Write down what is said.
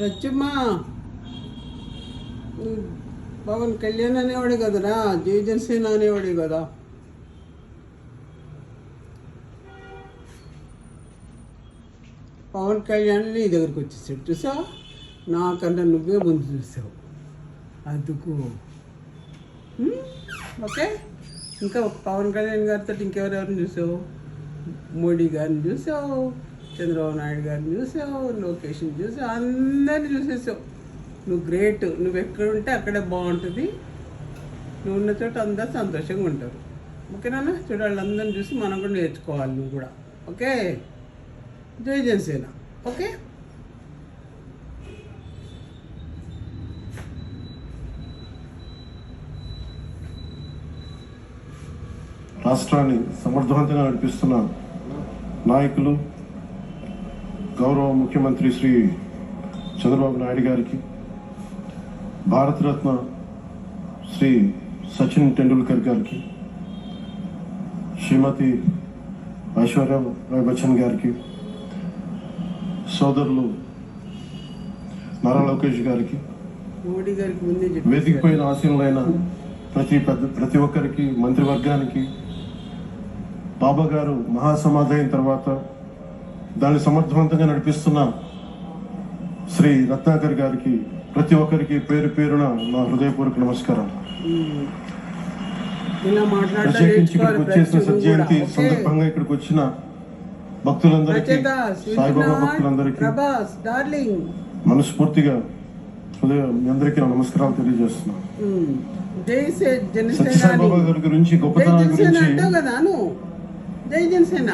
రచ్చమ్మా పవన్ కళ్యాణ్ అనేవాడు కదరా, జై జనసేన అనేవాడు కదా. పవన్ కళ్యాణ్ నీ దగ్గరికి వచ్చేసాడు చూసా, నాకన్నా నువ్వే ముందు చూసావు అందుకు. ఓకే, ఇంకా పవన్ కళ్యాణ్ గారితో ఇంకెవరెవరిని చూసావు? మోడీ గారిని చూసావు, చంద్రబాబు నాయుడు గారిని చూసావు, లోకేష్ని చూసావు, అందరిని చూసేసావు. నువ్వు గ్రేట్. నువ్వు ఎక్కడుంటే అక్కడే బాగుంటుంది. నువ్వు ఉన్న చోట అందరూ సంతోషంగా ఉంటారు. ఓకేనా? చూడు, వాళ్ళందరిని చూసి మనం కూడా నేర్చుకోవాలి. నువ్వు కూడా ఓకే. జై జనసేన. ఓకే, రాష్ట్రాన్ని సమర్థవంతంగా నడిపిస్తున్న నాయకులు గౌరవ ముఖ్యమంత్రి శ్రీ చంద్రబాబు నాయుడు గారికి, భారతరత్న శ్రీ సచిన్ టెండూల్కర్ గారికి, శ్రీమతి ఐశ్వర్య రాయ్ బచ్చన్ గారికి, సోదరులు నారా లోకేష్ గారికి, మోడీ గారికి ముందే వేదికపైన ఆశీనులైన ప్రతి ఒక్కరికి, మంత్రివర్గానికి, బాబా గారు మహాసమాధి అయిన తర్వాత దాన్ని సమర్థవంతంగా నడిపిస్తున్న శ్రీ రత్నాకర్ గారికి, ప్రతి ఒక్కరికి పేరు పేరున నా హృదయపూర్వక నమస్కారం. ప్రత్యేకించి ఇక్కడికి వచ్చేసిన సజ్జయంతి సందర్భంగా ఇక్కడికి వచ్చిన భక్తులందరికీ, సాయిబాబా భక్తులందరికీ మనస్ఫూర్తిగా మీ అందరికీ నా నమస్కారాలు తెలియజేస్తున్నాను. జై సాయిబాబా గారి గురించి, గొప్పతనాల గురించి జై జనసేన.